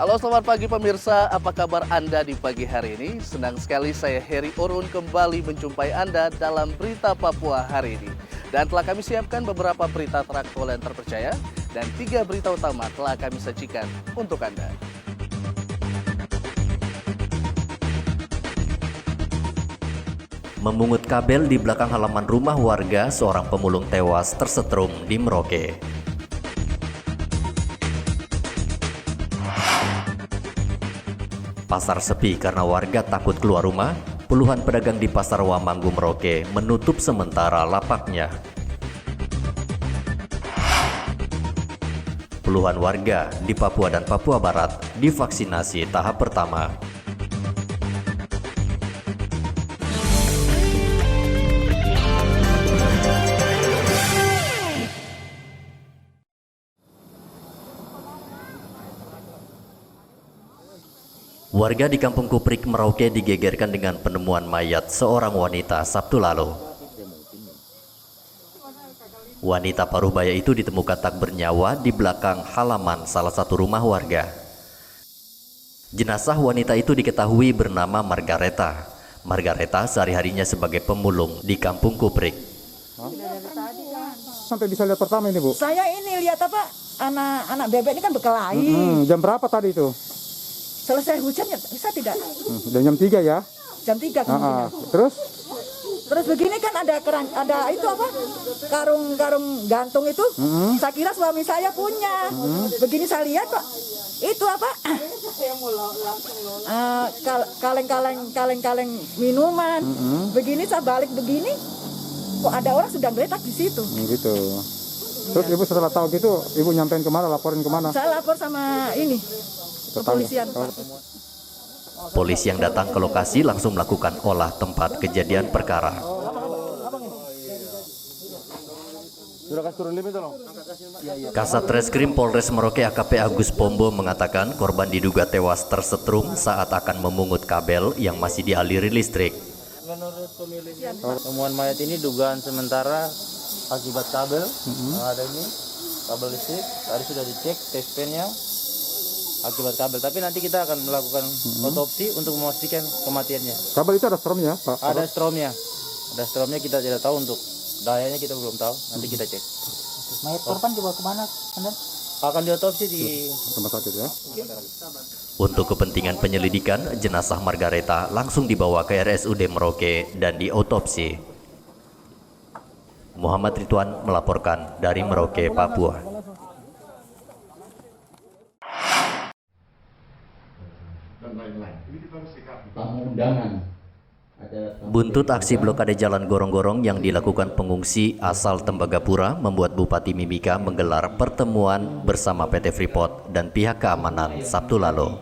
Halo, selamat pagi pemirsa. Apa kabar Anda di pagi hari ini? Senang sekali saya Heri Orun kembali menjumpai Anda dalam Berita Papua hari ini. Dan telah kami siapkan beberapa berita teraktual yang terpercaya dan 3 berita utama telah kami sajikan untuk Anda. Memungut kabel di belakang halaman rumah warga, seorang pemulung tewas tersetrum di Merauke. Pasar sepi karena warga takut keluar rumah. Puluhan pedagang di Pasar Wamanggu Merauke menutup sementara lapaknya. Puluhan warga di Papua dan Papua Barat divaksinasi tahap pertama. Warga di Kampung Kuprik, Merauke digegerkan dengan penemuan mayat seorang wanita Sabtu lalu. Wanita paruh baya itu ditemukan tak bernyawa di belakang halaman salah satu rumah warga. Jenazah wanita itu diketahui bernama Margareta. Margareta sehari-harinya sebagai pemulung di Kampung Kuprik. Sampai bisa lihat pertama ini, Bu? Saya ini lihat apa? Anak bebek ini kan berkelahi. Jam berapa tadi itu? Selesai hujannya bisa tidak? Udah jam 3 ya? Jam 3 kemudian. Terus begini kan ada itu apa? Karung gantung itu. Saya kira suami saya punya. Begini saya lihat kok. Itu apa? Kaleng-kaleng minuman. Begini saya balik begini. Kok ada orang sedang geletak di situ. Gitu. Terus Ibu setelah tahu gitu, Ibu nyampein kemana? Laporin kemana? Saya lapor sama ini. Kepolisian. Polisi yang datang ke lokasi langsung melakukan olah tempat kejadian perkara. Kasat Reskrim Polres Merauke AKP Agus Pombo mengatakan korban diduga tewas tersetrum saat akan memungut kabel yang masih dialiri listrik. Menurut pemilihnya, temuan mayat ini dugaan sementara akibat kabel ada ini kabel listrik. Tadi sudah dicek tespennya akibat kabel, tapi nanti kita akan melakukan otopsi untuk memastikan kematiannya. Kabel itu ada stromnya, Pak? Ada stromnya kita tidak tahu, untuk dayanya kita belum tahu, nanti kita cek. Mayat korban dibawa kemana? Akan diotopsi di Rumah sakit ya? Untuk kepentingan penyelidikan, jenazah Margareta langsung dibawa ke RSUD Merauke dan diotopsi. Muhammad Ridwan melaporkan dari Merauke, Papua. Buntut aksi blokade jalan gorong-gorong yang dilakukan pengungsi asal Tembagapura membuat Bupati Mimika menggelar pertemuan bersama PT Freeport dan pihak keamanan Sabtu lalu.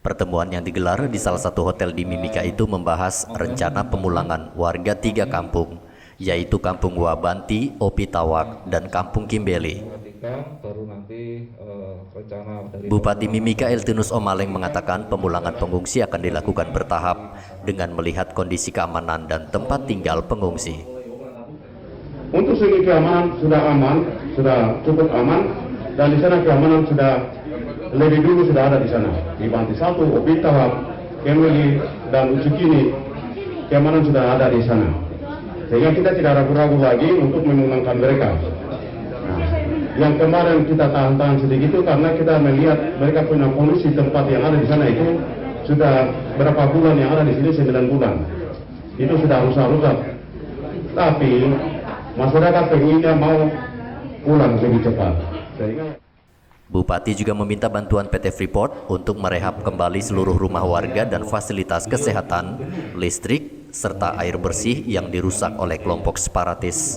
Pertemuan yang digelar di salah satu hotel di Mimika itu membahas rencana pemulangan warga 3 kampung, yaitu Kampung Wabanti, Opitawak, dan Kampung Kimbeli. Bupati Mimika Eltinus Omaleng mengatakan pemulangan pengungsi akan dilakukan bertahap dengan melihat kondisi keamanan dan tempat tinggal pengungsi. Untuk segi keamanan sudah cukup aman, dan di sana keamanan sudah lebih dulu sudah ada di sana. Di Banti 1, Opitawak, Kimbeli, dan Ucikini, keamanan sudah ada di sana. Sehingga kita tidak ragu-ragu lagi untuk memulangkan mereka. Yang kemarin kita tahan-tahan sedikit itu karena kita melihat mereka punya kondisi tempat yang ada di sana itu sudah berapa bulan, yang ada di sini 9 bulan. Itu sudah rusak-rusak. Tapi masyarakat pengennya mau pulang lebih cepat. Bupati juga meminta bantuan PT Freeport untuk merehab kembali seluruh rumah warga dan fasilitas kesehatan, listrik, serta air bersih yang dirusak oleh kelompok separatis.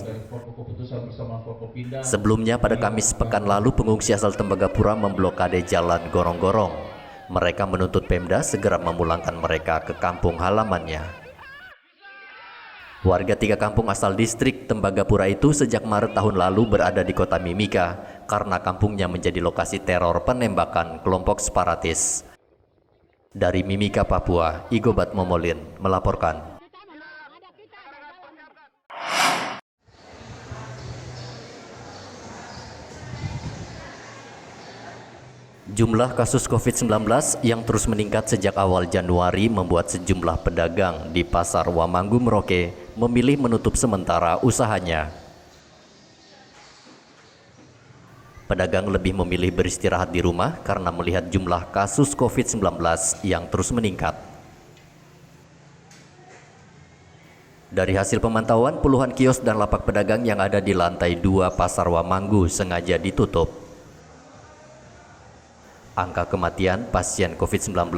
Sebelumnya pada Kamis pekan lalu pengungsi asal Tembagapura memblokade jalan gorong-gorong. Mereka menuntut Pemda segera memulangkan mereka ke kampung halamannya. Warga 3 kampung asal distrik Tembagapura itu sejak Maret tahun lalu berada di kota Mimika karena kampungnya menjadi lokasi teror penembakan kelompok separatis. Dari Mimika, Papua, Igobat Momolin melaporkan. Jumlah kasus COVID-19 yang terus meningkat sejak awal Januari membuat sejumlah pedagang di Pasar Wamanggu Merauke memilih menutup sementara usahanya. Pedagang lebih memilih beristirahat di rumah karena melihat jumlah kasus COVID-19 yang terus meningkat. Dari hasil pemantauan, puluhan kios dan lapak pedagang yang ada di lantai 2 Pasar Wamanggu sengaja ditutup. Angka kematian pasien COVID-19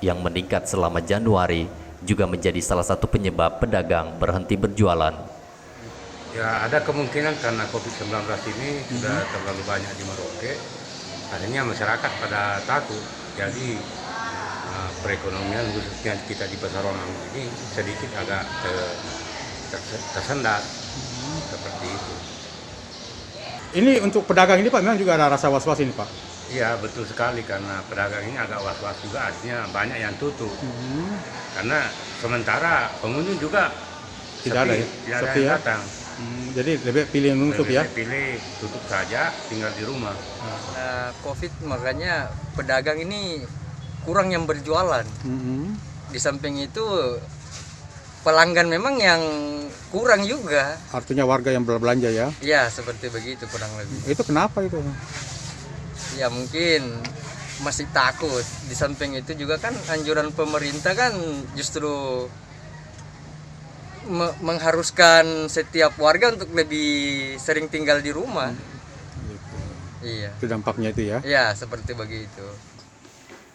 yang meningkat selama Januari juga menjadi salah satu penyebab pedagang berhenti berjualan. Ya, ada kemungkinan karena COVID-19 ini sudah terlalu banyak di Merauke, akhirnya masyarakat pada takut. Jadi perekonomian khususnya kita di Pasar Wamanggu ini sedikit agak tersendat seperti itu. Ini untuk pedagang ini Pak, memang juga ada rasa was-was ini Pak? Iya, betul sekali, karena pedagang ini agak was-was juga, artinya banyak yang tutup. Karena sementara pengunjung juga Tidak ada ya? tidak ada Sepi yang ya? datang. Jadi lebih pilih menutup ya? Pilih tutup saja, tinggal di rumah. COVID makanya pedagang ini kurang yang berjualan. Di samping itu pelanggan memang yang kurang juga. Artinya warga yang berbelanja ya? Ya seperti begitu kurang lebih. Itu kenapa itu? Ya mungkin masih takut. Di samping itu juga kan anjuran pemerintah kan justru mengharuskan setiap warga untuk lebih sering tinggal di rumah. Iya. Itu dampaknya itu ya? Ya seperti begitu.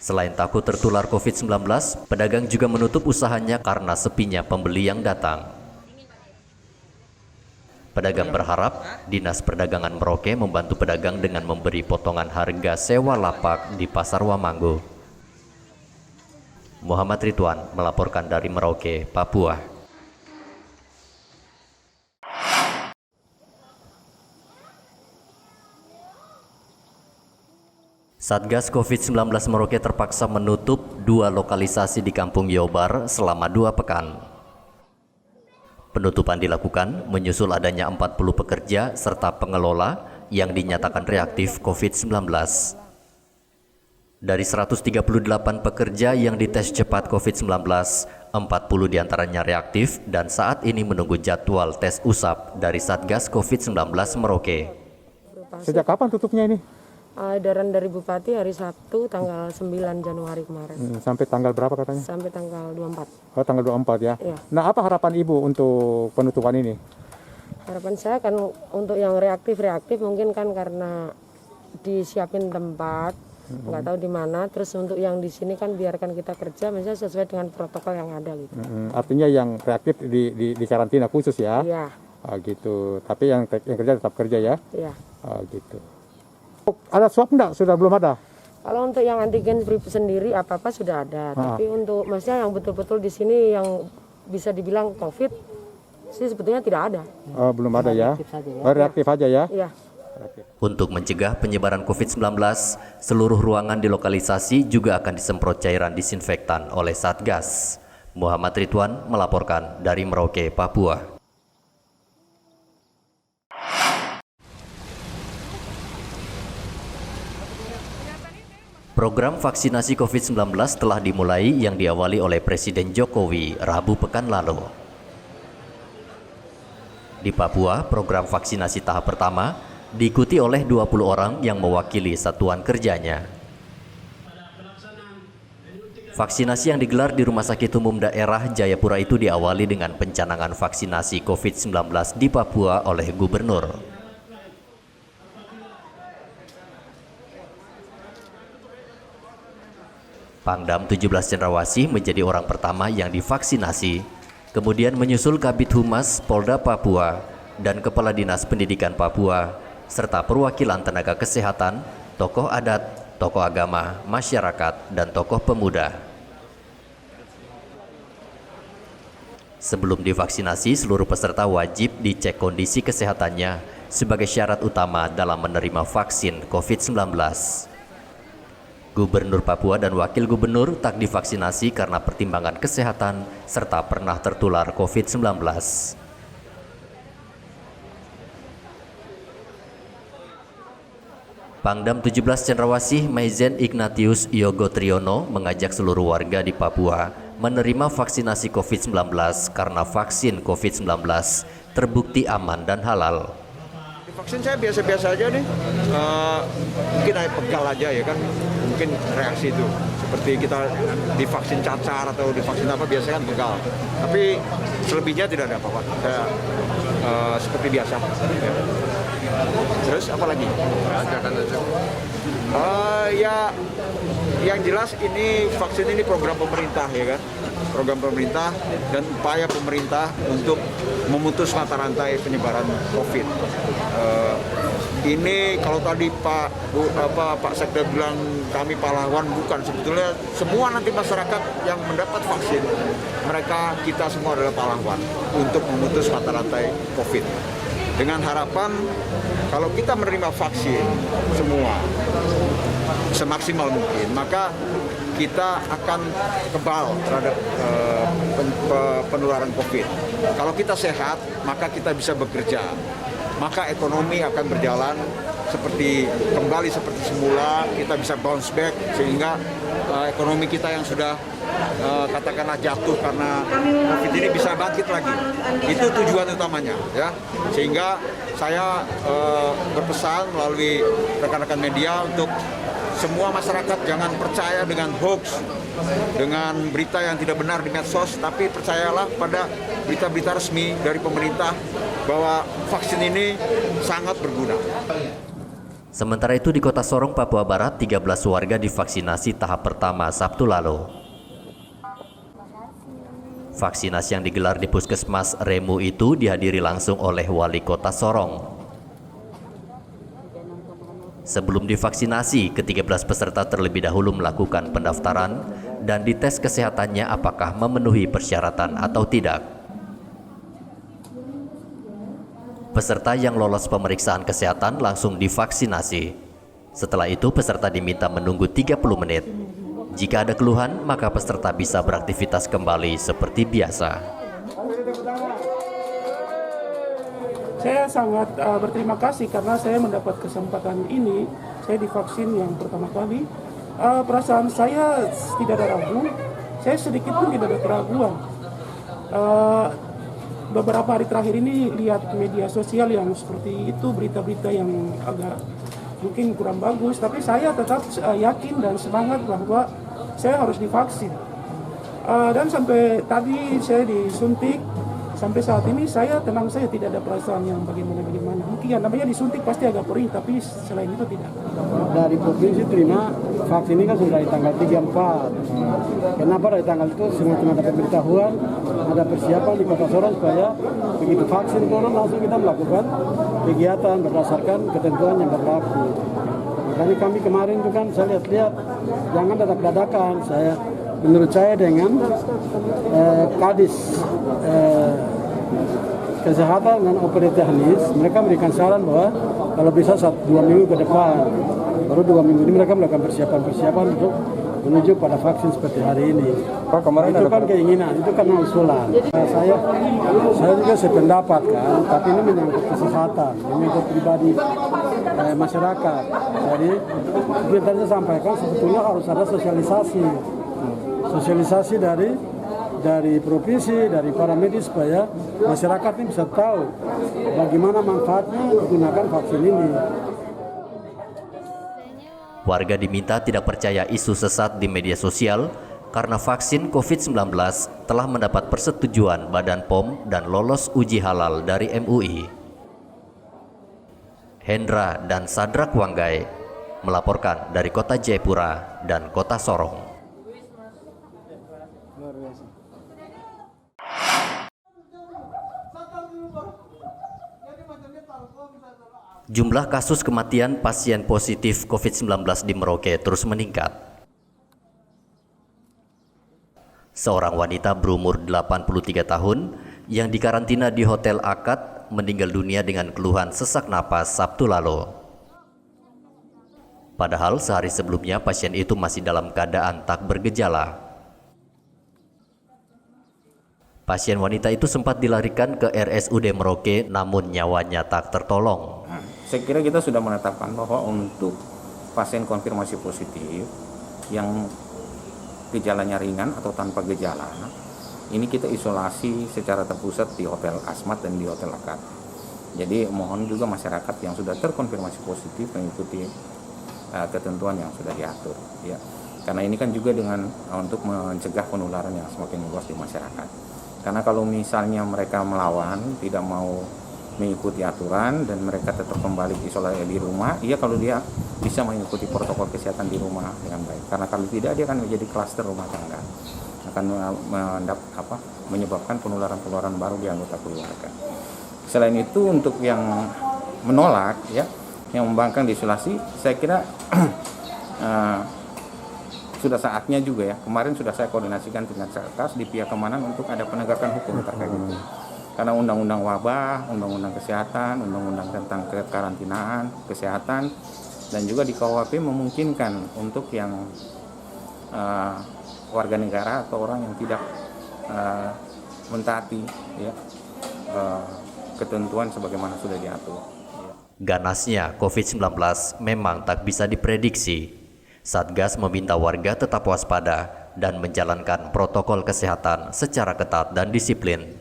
Selain takut tertular COVID-19, pedagang juga menutup usahanya karena sepinya pembeli yang datang. Pedagang berharap Dinas Perdagangan Merauke membantu pedagang dengan memberi potongan harga sewa lapak di Pasar Wamanggu. Muhammad Ridwan melaporkan dari Merauke, Papua. Satgas COVID-19 Merauke terpaksa menutup 2 lokalisasi di Kampung Yobar selama 2 pekan. Penutupan dilakukan menyusul adanya 40 pekerja serta pengelola yang dinyatakan reaktif COVID-19. Dari 138 pekerja yang dites cepat COVID-19, 40 diantaranya reaktif dan saat ini menunggu jadwal tes usap dari Satgas COVID-19 Merauke. Sejak kapan tutupnya ini? Edaran dari Bupati hari Sabtu tanggal 9 Januari kemarin. Sampai tanggal berapa katanya? Sampai tanggal 24. Oh, tanggal 24 ya? Iya. Nah, apa harapan Ibu untuk penutupan ini? Harapan saya kan untuk yang reaktif mungkin kan karena disiapin tempat, nggak tahu di mana. Terus untuk yang di sini kan biarkan kita kerja, misalnya sesuai dengan protokol yang ada gitu. Artinya yang reaktif di karantina khusus ya? Iya. Gitu. Tapi yang kerja tetap kerja ya? Iya. Gitu. Ada swab enggak? Sudah belum ada? Kalau untuk yang antigen sendiri apa-apa sudah ada. Tapi untuk maksudnya yang betul-betul di sini yang bisa dibilang COVID sih sebetulnya tidak ada. Belum ada ya? Reaktif saja ya. Reaktif aja ya? Iya. Untuk mencegah penyebaran COVID-19, seluruh ruangan di lokalisasi juga akan disemprot cairan disinfektan oleh Satgas. Muhammad Ridwan melaporkan dari Merauke, Papua. Program vaksinasi COVID-19 telah dimulai yang diawali oleh Presiden Jokowi Rabu pekan lalu. Di Papua, program vaksinasi tahap pertama diikuti oleh 20 orang yang mewakili satuan kerjanya. Vaksinasi yang digelar di Rumah Sakit Umum Daerah Jayapura itu diawali dengan pencanangan vaksinasi COVID-19 di Papua oleh Gubernur. Pangdam 17 Cendrawasih menjadi orang pertama yang divaksinasi, kemudian menyusul Kabid Humas Polda Papua dan Kepala Dinas Pendidikan Papua, serta perwakilan tenaga kesehatan, tokoh adat, tokoh agama, masyarakat, dan tokoh pemuda. Sebelum divaksinasi, seluruh peserta wajib dicek kondisi kesehatannya sebagai syarat utama dalam menerima vaksin COVID-19. Gubernur Papua dan Wakil Gubernur tak divaksinasi karena pertimbangan kesehatan serta pernah tertular COVID-19. Pangdam 17 Cendrawasih Maizen Ignatius Yogo Triyono mengajak seluruh warga di Papua menerima vaksinasi COVID-19 karena vaksin COVID-19 terbukti aman dan halal. Vaksin saya biasa-biasa aja nih, mungkin ada pegal aja ya kan, mungkin reaksi itu. Seperti kita divaksin cacar atau divaksin apa biasanya kan pegal. Tapi selebihnya tidak ada apa-apa, saya seperti biasa. Ya. Terus apa lagi? Ya, yang jelas ini vaksin ini program pemerintah ya kan, program pemerintah dan upaya pemerintah untuk memutus mata rantai penyebaran COVID. Ini kalau tadi Pak Sekda bilang kami pahlawan, bukan, sebetulnya semua nanti masyarakat yang mendapat vaksin, kita semua adalah pahlawan untuk memutus mata rantai COVID. Dengan harapan kalau kita menerima vaksin semua semaksimal mungkin, maka kita akan kebal terhadap penularan COVID. Kalau kita sehat, maka kita bisa bekerja, maka ekonomi akan berjalan kembali seperti semula, kita bisa bounce back sehingga ekonomi kita yang sudah katakanlah jatuh karena COVID ini bisa bangkit lagi. Itu tujuan utamanya ya. Sehingga saya berpesan melalui rekan-rekan media untuk semua masyarakat jangan percaya dengan hoax, dengan berita yang tidak benar di medsos, tapi percayalah pada berita-berita resmi dari pemerintah bahwa vaksin ini sangat berguna. Sementara itu di Kota Sorong, Papua Barat, 13 warga divaksinasi tahap pertama Sabtu lalu. Vaksinasi yang digelar di Puskesmas Remu itu dihadiri langsung oleh Wali Kota Sorong. Sebelum divaksinasi, ke-13 peserta terlebih dahulu melakukan pendaftaran dan dites kesehatannya apakah memenuhi persyaratan atau tidak. Peserta yang lolos pemeriksaan kesehatan langsung divaksinasi. Setelah itu peserta diminta menunggu 30 menit. Jika ada keluhan, maka peserta bisa beraktivitas kembali seperti biasa. Saya sangat berterima kasih karena saya mendapat kesempatan ini. Saya divaksin yang pertama kali. Perasaan saya tidak ada ragu. Saya sedikit pun tidak ada keraguan. Beberapa hari terakhir ini lihat media sosial yang seperti itu, berita-berita yang agak mungkin kurang bagus. Tapi saya tetap yakin dan semangat bahwa saya harus divaksin. Dan sampai tadi saya disuntik. Sampai saat ini saya tenang, saya tidak ada perasaan yang bagaimana. Mungkin yang namanya disuntik pasti agak perih, tapi selain itu tidak. Dari provinsi terima vaksin ini kan sudah di tanggal 34. Kenapa dari tanggal itu semua ada pemberitahuan, ada persiapan di Kota Sorong supaya begitu vaksin turun langsung kita melakukan kegiatan berdasarkan ketentuan yang berlaku. Makanya kami kemarin itu kan saya lihat-lihat, jangan dadak-dadakan. Menurut saya dengan Kadis Kesehatan dan Operatif Teknis, mereka memberikan saran bahwa kalau bisa 1-2 minggu ke depan, baru 2 minggu ini mereka melakukan persiapan untuk menuju pada vaksin seperti hari ini. Pak, kemarin itu kan keinginan, itu kan usulan. Saya juga sependapat kan, tapi ini menyangkut kesehatan, menyangkut pribadi masyarakat. Jadi yang tadi saya sampaikan sebetulnya harus ada sosialisasi dari provinsi, dari para medis supaya masyarakat ini bisa tahu bagaimana manfaatnya menggunakan vaksin ini. Warga diminta tidak percaya isu sesat di media sosial karena vaksin COVID-19 telah mendapat persetujuan Badan POM dan lolos uji halal dari MUI. Hendra dan Sadrak Wanggai melaporkan dari Kota Jayapura dan Kota Sorong. Jumlah kasus kematian pasien positif COVID-19 di Merauke terus meningkat. Seorang wanita berumur 83 tahun yang dikarantina di Hotel Akad meninggal dunia dengan keluhan sesak napas Sabtu lalu. Padahal sehari sebelumnya pasien itu masih dalam keadaan tak bergejala. Pasien wanita itu sempat dilarikan ke RSUD Merauke namun nyawanya tak tertolong. Saya kira kita sudah menetapkan bahwa untuk pasien konfirmasi positif yang gejalanya ringan atau tanpa gejala, ini kita isolasi secara terpusat di Hotel Asmat dan di Hotel Akad. Jadi mohon juga masyarakat yang sudah terkonfirmasi positif mengikuti ketentuan yang sudah diatur, ya. Karena ini kan juga dengan untuk mencegah penularan yang semakin luas di masyarakat. Karena kalau misalnya mereka melawan, tidak mau mengikuti aturan dan mereka tetap kembali isolasi di rumah, iya kalau dia bisa mengikuti protokol kesehatan di rumah dengan baik. Karena kalau tidak dia akan menjadi klaster rumah tangga, akan menyebabkan penularan baru di anggota keluarga. Selain itu untuk yang menolak, ya, yang membangkang diisolasi, saya kira sudah saatnya juga, ya. Kemarin sudah saya koordinasikan dengan Satgas di pihak keamanan untuk ada penegakan hukum terkait itu. Karena undang-undang wabah, undang-undang kesehatan, undang-undang tentang kekarantinaan, kesehatan, dan juga di KUHP memungkinkan untuk yang warga negara atau orang yang tidak mentaati, ya, ketentuan sebagaimana sudah diatur. Ganasnya COVID-19 memang tak bisa diprediksi. Satgas meminta warga tetap waspada dan menjalankan protokol kesehatan secara ketat dan disiplin.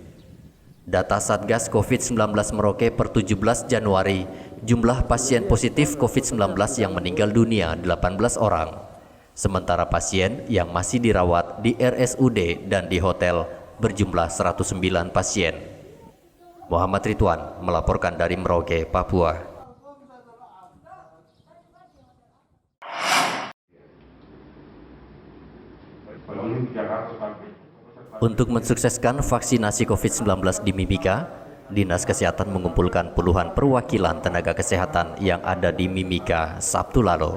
Data Satgas COVID-19 Merauke per 17 Januari, jumlah pasien positif COVID-19 yang meninggal dunia 18 orang. Sementara pasien yang masih dirawat di RSUD dan di hotel berjumlah 109 pasien. Muhammad Ridwan melaporkan dari Merauke, Papua. Untuk mensukseskan vaksinasi COVID-19 di Mimika, Dinas Kesehatan mengumpulkan puluhan perwakilan tenaga kesehatan yang ada di Mimika Sabtu lalu.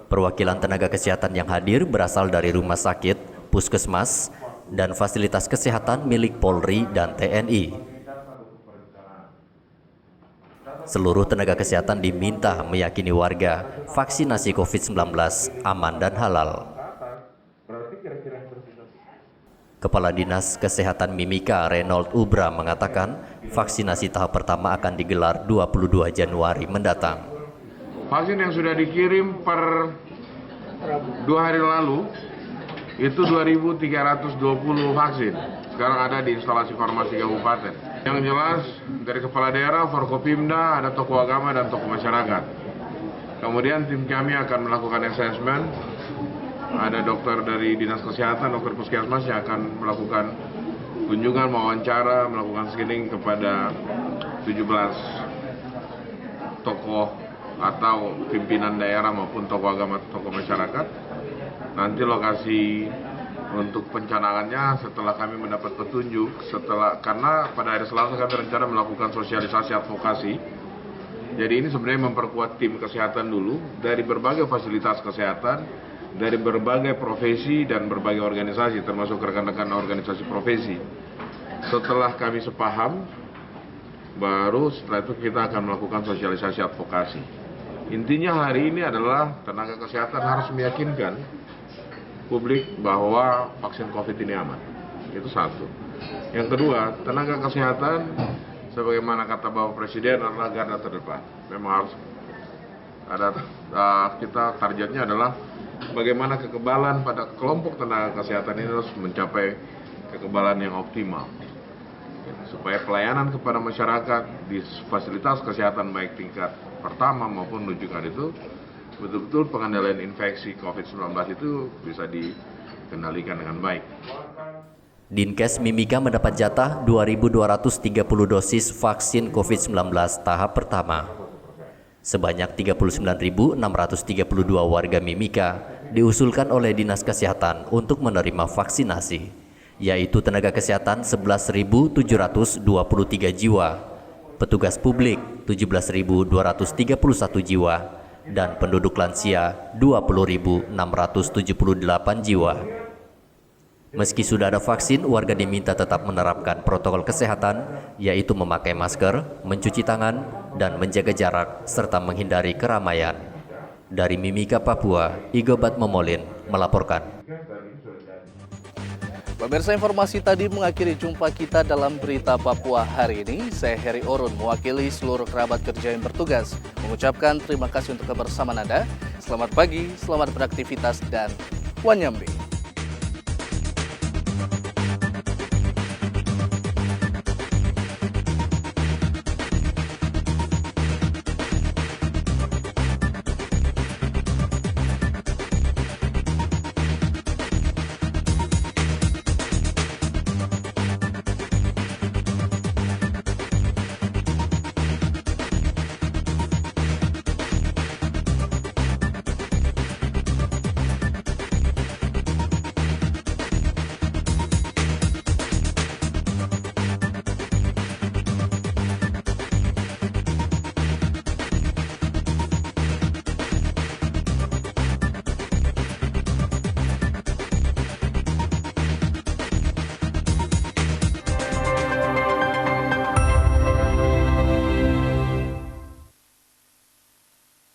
Perwakilan tenaga kesehatan yang hadir berasal dari rumah sakit, puskesmas, dan fasilitas kesehatan milik Polri dan TNI. Seluruh tenaga kesehatan diminta meyakini warga vaksinasi COVID-19 aman dan halal. Kepala Dinas Kesehatan Mimika Reynold Ubra mengatakan vaksinasi tahap pertama akan digelar 22 Januari mendatang. Vaksin yang sudah dikirim per 2 hari lalu itu 2.320 vaksin. Sekarang ada di instalasi farmasi kabupaten. Yang jelas dari kepala daerah, Forkopimda, ada tokoh agama dan tokoh masyarakat. Kemudian tim kami akan melakukan assessment. Ada dokter dari Dinas Kesehatan, dokter Puskesmas yang akan melakukan kunjungan, wawancara, melakukan screening kepada 17 tokoh atau pimpinan daerah maupun tokoh agama, tokoh masyarakat. Nanti lokasi untuk pencanaannya setelah kami mendapat petunjuk, karena pada hari Selasa kami rencana melakukan sosialisasi advokasi. Jadi ini sebenarnya memperkuat tim kesehatan dulu dari berbagai fasilitas kesehatan, dari berbagai profesi dan berbagai organisasi, termasuk rekan-rekan organisasi profesi. Setelah kami sepaham, baru setelah itu kita akan melakukan sosialisasi advokasi. Intinya hari ini adalah tenaga kesehatan harus meyakinkan publik bahwa vaksin COVID ini aman. Itu satu. Yang kedua, tenaga kesehatan sebagaimana kata Bapak Presiden adalah garda terdepan. Memang harus ada, kita targetnya adalah bagaimana kekebalan pada kelompok tenaga kesehatan ini harus mencapai kekebalan yang optimal. Supaya pelayanan kepada masyarakat di fasilitas kesehatan baik tingkat pertama maupun rujukan itu betul-betul pengendalian infeksi COVID-19 itu bisa dikendalikan dengan baik. Dinkes Mimika mendapat jatah 2.230 dosis vaksin COVID-19 tahap pertama. Sebanyak 39.632 warga Mimika diusulkan oleh Dinas Kesehatan untuk menerima vaksinasi, yaitu tenaga kesehatan 11.723 jiwa, petugas publik 17.231 jiwa, dan penduduk lansia 20.678 jiwa. Meski sudah ada vaksin, warga diminta tetap menerapkan protokol kesehatan, yaitu memakai masker, mencuci tangan, dan menjaga jarak, serta menghindari keramaian. Dari Mimika, Papua, Igobat Momolin melaporkan. Pemirsa, informasi tadi mengakhiri jumpa kita dalam Berita Papua hari ini. Saya Heri Orun, mewakili seluruh kerabat kerja yang bertugas, mengucapkan terima kasih untuk kebersamaan Anda. Selamat pagi, selamat beraktivitas, dan Wanyambe.